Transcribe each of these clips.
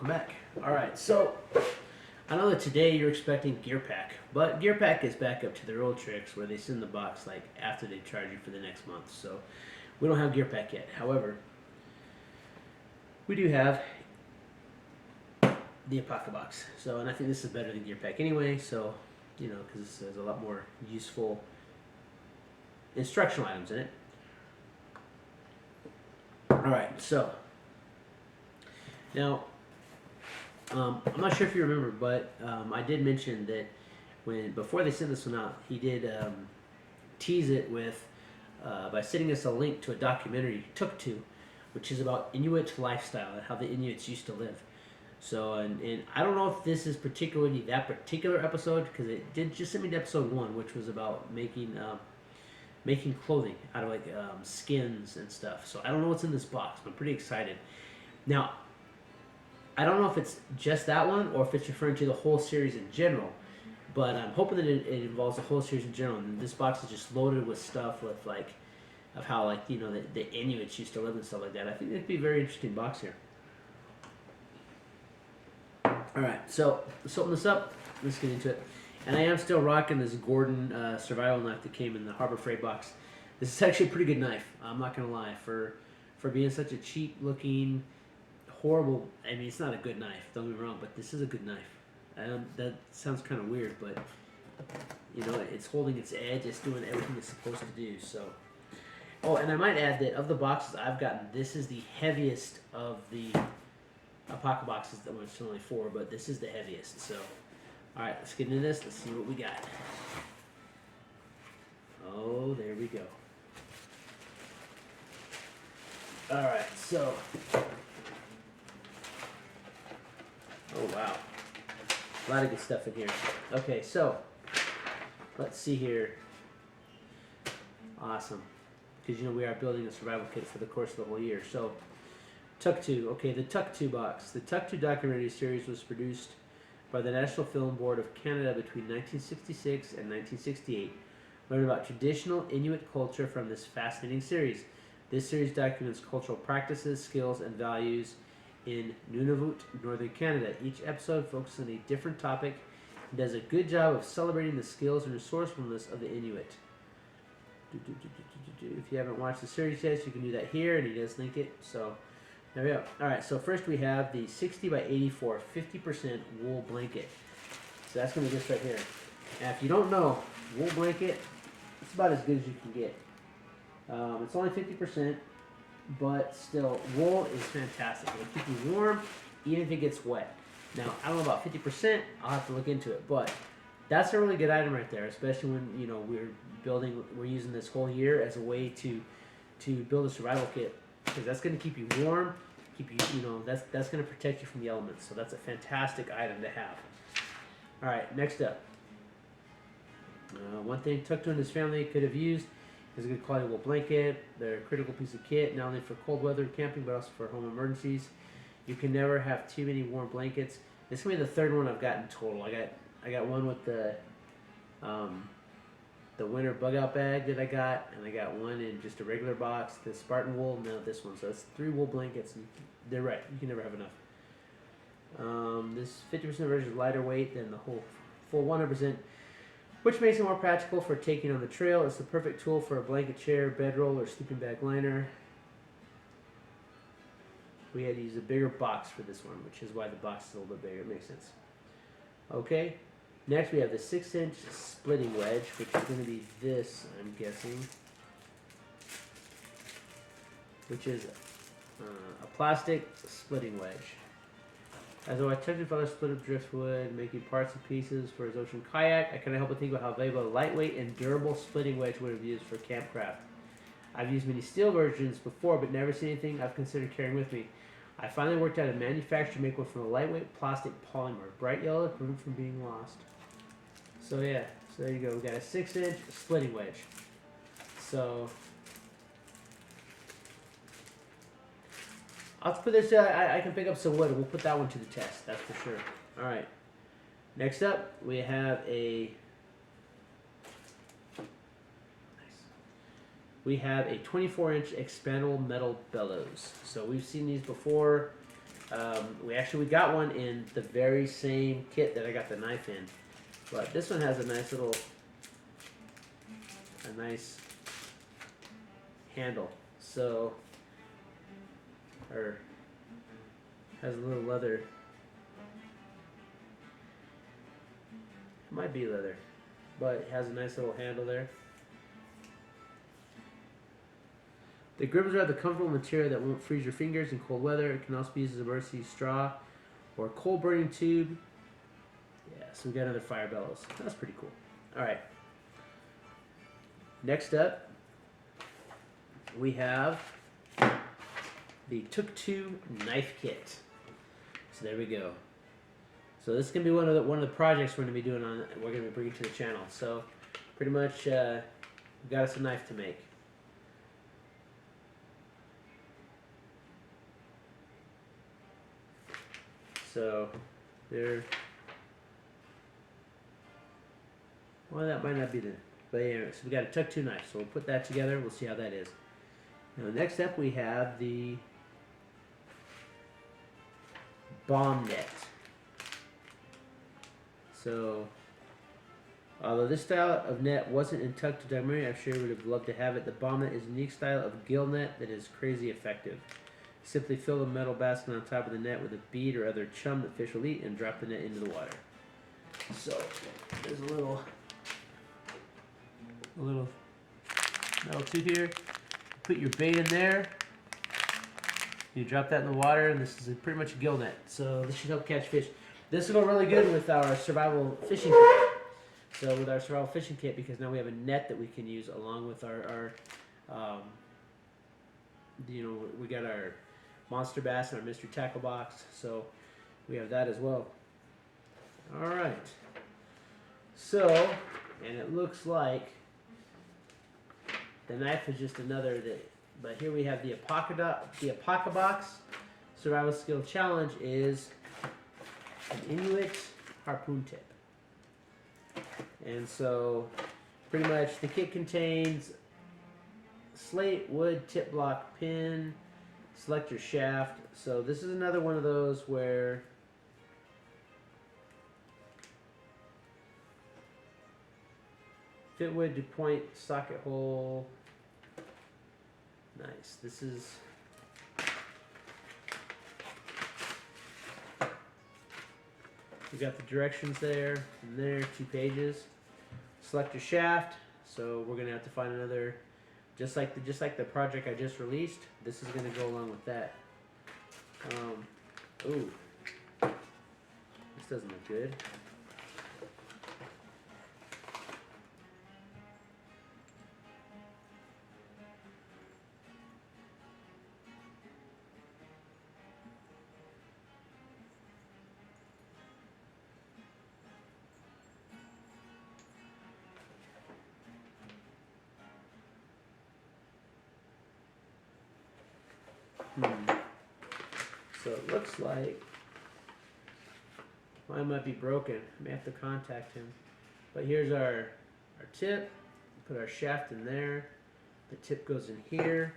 welcome back. Alright, so I know that today you're expecting Gear Pack, but Gear Pack is back up to their old tricks where they send the box like after they charge you for the next month. So we don't have Gear Pack yet. However, we do have the Apocabox. So, and I think this is better than Gear Pack anyway, so, you know, because this has a lot more useful instructional items in it. Alright, so now I'm not sure if you remember, but I did mention that before they sent this one out, he did tease it with by sending us a link to a documentary, Tuktu, which is about Inuit lifestyle and how the Inuits used to live. So, and I don't know if this is particularly that particular episode, because it did just send me to episode 1, which was about making clothing out of like skins and stuff. So I don't know what's in this box, but I'm pretty excited. Now, I don't know if it's just that one or if it's referring to the whole series in general, but I'm hoping that it involves the whole series in general. And this box is just loaded with stuff with of how the Inuits used to live and stuff like that. I think it'd be a very interesting box here. All right, so let's open this up. Let's get into it. And I am still rocking this Gordon survival knife that came in the Harbor Freight box. This is actually a pretty good knife. I'm not gonna lie, for being such a cheap looking, horrible. I mean, it's not a good knife. Don't get me wrong, but this is a good knife. That sounds kind of weird, but you know, it's holding its edge. It's doing everything it's supposed to do. So, oh, and I might add that of the boxes I've gotten, this is the heaviest of the Apocaboxes. That one's only 4, but this is the heaviest. So, all right, let's get into this. Let's see what we got. Oh, there we go. All right, so. Oh, wow. A lot of good stuff in here. Okay, so let's see here. Awesome. Because, you know, we are building a survival kit for the course of the whole year. So, Tuktu. Okay, the Tuktu box. The Tuktu documentary series was produced by the National Film Board of Canada between 1966 and 1968. Learn about traditional Inuit culture from this fascinating series. This series documents cultural practices, skills, and values in Nunavut, northern Canada. Each episode focuses on a different topic and does a good job of celebrating the skills and resourcefulness of the Inuit. If you haven't watched the series yet, you can do that here, and he does link it. So there we go. Alright, so first we have the 60 by 84 50% wool blanket. So that's going to be this right here. And if you don't know, wool blanket, it's about as good as you can get. It's only 50%. But still, wool is fantastic. It'll keep you warm, even if it gets wet. Now, I don't know about 50%. I'll have to look into it. But that's a really good item right there, especially when, you know, we're using this whole year as a way to build a survival kit, because that's going to keep you warm, that's going to protect you from the elements. So that's a fantastic item to have. All right, next up. One thing Tuktu and his family could have used is a good quality wool blanket. They're a critical piece of kit, not only for cold weather camping, but also for home emergencies. You can never have too many warm blankets. This is gonna be the third one I've gotten total. I got one with the winter bug out bag that I got, and I got one in just a regular box, the Spartan wool, and now this one. So that's 3 wool blankets, and they're right. You can never have enough. This 50% version is lighter weight than the whole full 100%. Which makes it more practical for taking on the trail. It's the perfect tool for a blanket chair, bedroll, or sleeping bag liner. We had to use a bigger box for this one, which is why the box is a little bit bigger. It makes sense. Okay. Next, we have the 6-inch splitting wedge, which is going to be this, I'm guessing. Which is a plastic splitting wedge. As though I touched a fellow split of driftwood, making parts and pieces for his ocean kayak, I couldn't help but think about how valuable a lightweight and durable splitting wedge would have used for campcraft. I've used many steel versions before, but never seen anything I've considered carrying with me. I finally worked out a manufacturer to make one from a lightweight plastic polymer, bright yellow, to prevent from being lost. So yeah, so there you go. We got a 6-inch splitting wedge. So I'll put this. I can pick up some wood, and we'll put that one to the test. That's for sure. All right. Next up, we have a 24-inch expandable metal bellows. So we've seen these before. We got one in the very same kit that I got the knife in, but this one has a nice handle. So, or has a little leather. It might be leather, but it has a nice little handle there. The grips are the comfortable material that won't freeze your fingers in cold weather. It can also be used as a emergency straw or a coal burning tube. Yeah, so we got another fire bellows. That's pretty cool. All right. Next up, we have the Tuktu knife kit. So there we go. So this is gonna be one of the projects we're gonna be doing we're gonna be bringing to the channel. So pretty much, we got us a knife to make. So there. Well, that might not be the. But anyway, so we got a Tuktu knife. So we'll put that together. We'll see how that is. Now next up we have the bomb net. So, although this style of net wasn't in Tuktu documentary, I'm sure we would have loved to have it. The bomb net is a unique style of gill net that is crazy effective. Simply fill the metal basket on top of the net with a bead or other chum that fish will eat and drop the net into the water. So, there's a little metal tube here. Put your bait in there. You drop that in the water, and this is pretty much a gill net. So this should help catch fish. This will go really good with our survival fishing kit. So with our survival fishing kit, because now we have a net that we can use along with our we got our monster bass and our mystery tackle box. So we have that as well. All right. So, and it looks like the knife is just another but here we have the Apocabox Survival Skill Challenge is an Inuit harpoon tip. And so pretty much the kit contains slate, wood, tip block, pin, select your shaft. So this is another one of those where fit wood to point, socket hole. Nice. This is we got the directions there, and there, 2 pages. Select your shaft. So we're gonna have to find another, just like the project I just released. This is gonna go along with that. Ooh, this doesn't look good. So it looks like mine might be broken. I may have to contact him. But here's our tip. Put our shaft in there. The tip goes in here.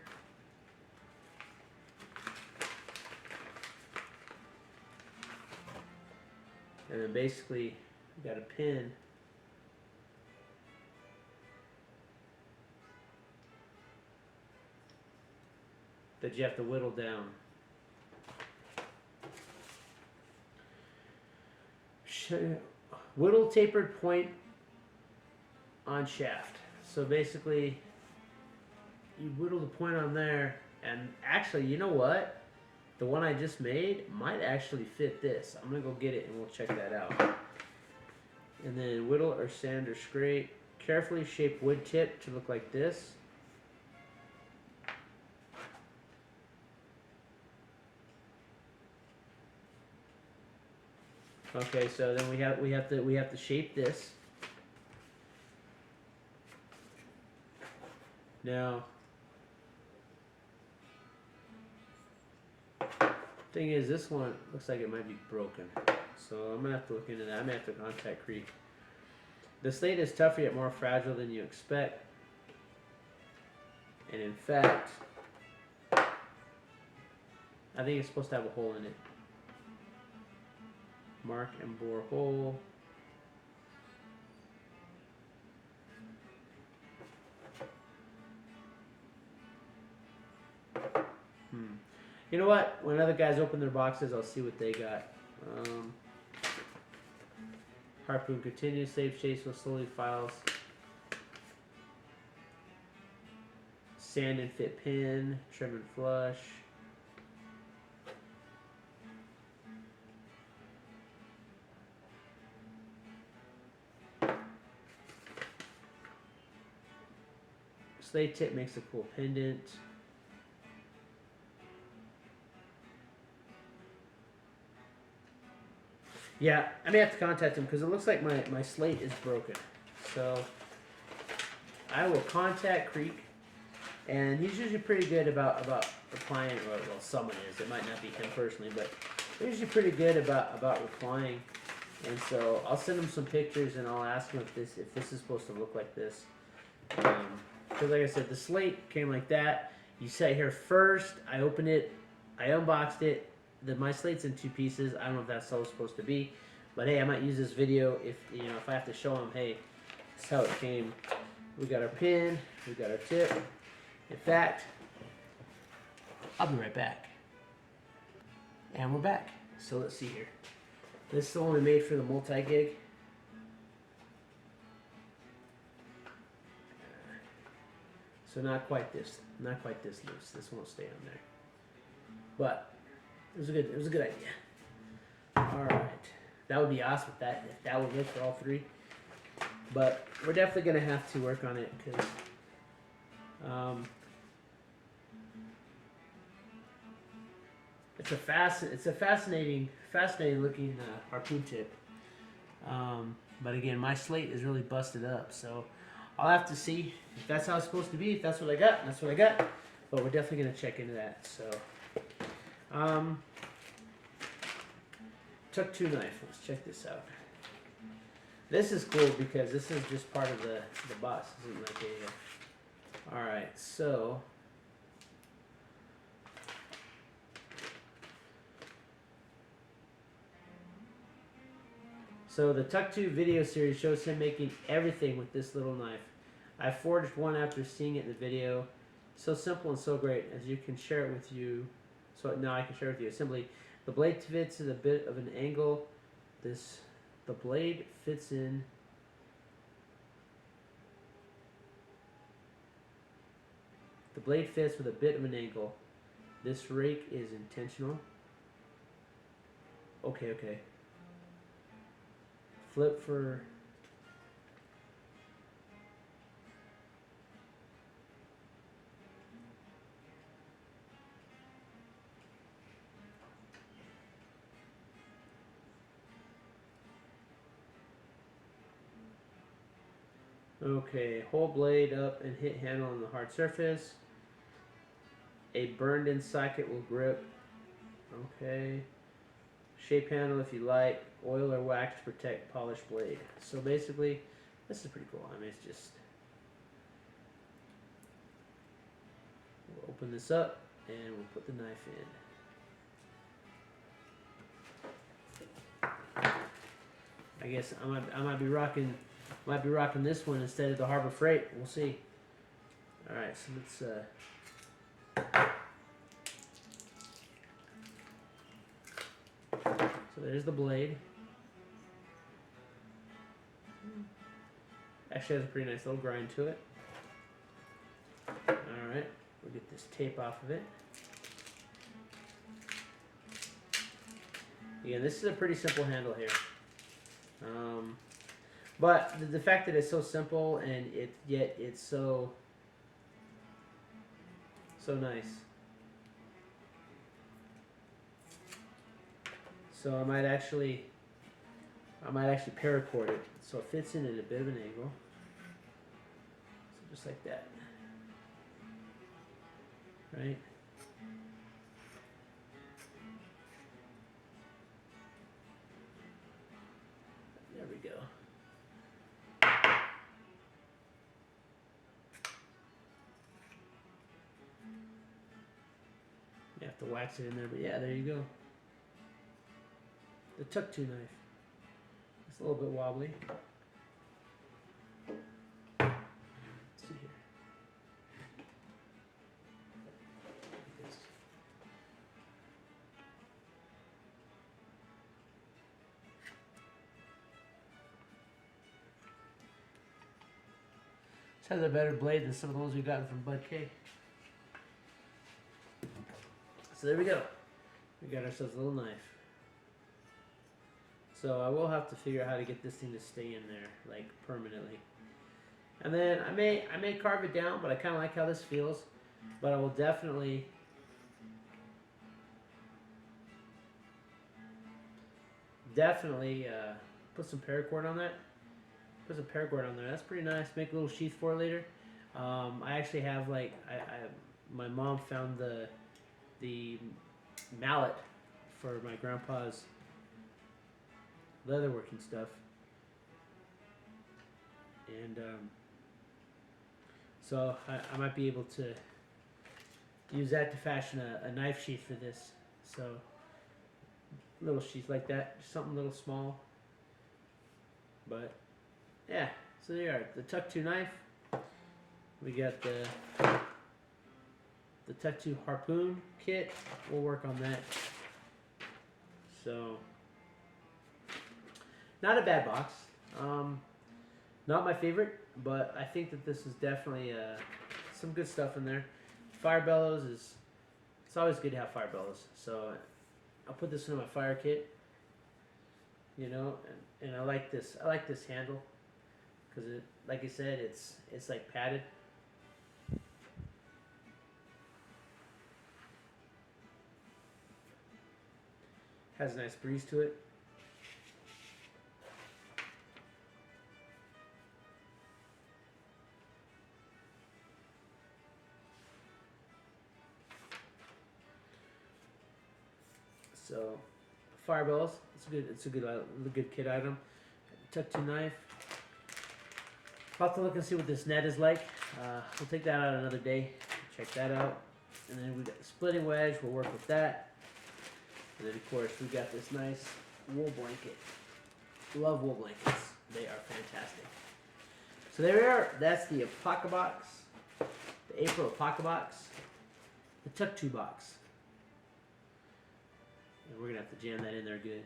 And then basically you got a pin that you have to whittle down. Whittle tapered point on shaft. So basically you whittle the point on there, and actually, you know what? The one I just made might actually fit this. I'm gonna go get it and we'll check that out. And then whittle or sand or scrape. Carefully shape wood tip to look like this. Okay, so then we have to shape this. Now, thing is, this one looks like it might be broken, so I'm gonna have to look into that. I'm gonna have to contact Creek. The slate is tougher yet more fragile than you expect, and in fact, I think it's supposed to have a hole in it. Mark and bore hole. You know what? When other guys open their boxes, I'll see what they got. Harpoon continues. Safe chase will slowly files. Sand and fit pin. Trim and flush. Slate tip makes a cool pendant. Yeah, I may have to contact him because it looks like my slate is broken. So I will contact Creek, and he's usually pretty good about replying. Well, someone is. It might not be him personally, but they're usually pretty good about replying. And so I'll send him some pictures, and I'll ask him if this is supposed to look like this. Because like I said, the slate came like that. You sat here first. I opened it. I unboxed it. My slate's in two pieces. I don't know if that's how it's supposed to be, but hey, I might use this video if if I have to show them. Hey, this is how it came. We got our pin. We got our tip. In fact, I'll be right back. And we're back. So let's see here. This is only made for the multi-gig. So not quite this loose. This won't stay on there. But it was a good idea. All right, that would be awesome if that would work for all three. But we're definitely gonna have to work on it because it's a fascinating looking harpoon tip. But again, my slate is really busted up, so I'll have to see if that's how it's supposed to be. If that's what I got, that's what I got. But we're definitely gonna check into that. So. Tuktu knife. Let's check this out. This is cool because this is just part of the box. This isn't like a. All right, so. So the Tuktu video series shows him making everything with this little knife. I forged one after seeing it in the video. So simple and so great, as you can share it with you. So now I can share with you. Simply, the blade fits at a bit of an angle. The blade fits in. The blade fits with a bit of an angle. This rake is intentional. Okay. Flip for. Okay, hold blade up and hit handle on the hard surface. A burned in socket will grip. Okay. Shape handle if you like. Oil or wax to protect polished blade. So basically, this is pretty cool. I mean, it's just. We'll open this up and we'll put the knife in. I guess I might be rocking this one instead of the Harbor Freight. We'll see. All right, so let's. So there's the blade. Actually has a pretty nice little grind to it. All right, we'll get this tape off of it. Again, this is a pretty simple handle here. But the fact that it's so simple and yet it's so nice. So I might actually paracord it so it fits in at a bit of an angle. So just like that. Right? There we go. You have to wax it in there, but yeah, there you go. the Tuktu knife. It's a little bit wobbly. Let's see here. Like this. This has a better blade than some of the ones we've gotten from Bud K. So there we go. We got ourselves a little knife. So I will have to figure out how to get this thing to stay in there, like, permanently. And then I may carve it down, but I kind of like how this feels. But I will definitely put some paracord on that. Put some paracord on there. That's pretty nice. Make a little sheath for it later. I actually have, like, my mom found the mallet for my grandpa's leatherworking stuff, and so I might be able to use that to fashion a knife sheath for this. So little sheath like that, just something a little small. But yeah, so there you are, the Tuktu knife. We got the Tuktu harpoon kit. We'll work on that. So not a bad box. Not my favorite, but I think that this is definitely some good stuff in there. Fire bellows it's always good to have fire bellows. So I'll put this in my fire kit. You know, and I like this. I like this handle because it, like I said, it's like padded. Has a nice breeze to it. So, fire bells. It's a good kit item. Tuktu knife. I'll have to look and see what this net is like. We'll take that out another day. Check that out. And then we got the splitting wedge. We'll work with that. And then of course we got this nice wool blanket. Love wool blankets. They are fantastic. So there we are. That's the Apocabox. The April Apocabox. The Tuktu box. And we're going to have to jam that in there good.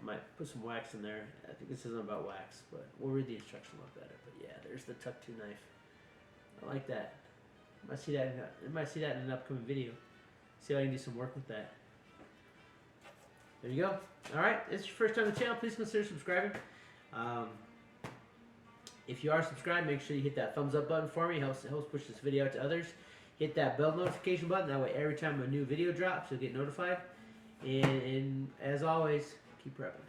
I might put some wax in there. I think this isn't about wax, but we'll read the instructions a little better. But yeah, there's the Tuktu knife. I like that. You might see that in an upcoming video. See if I can do some work with that. There you go. Alright, if it's your first time on the channel, please consider subscribing. If you are subscribed, make sure you hit that thumbs up button for me. It helps push this video out to others. Hit that bell notification button. That way every time a new video drops, you'll get notified. And as always, keep prepping.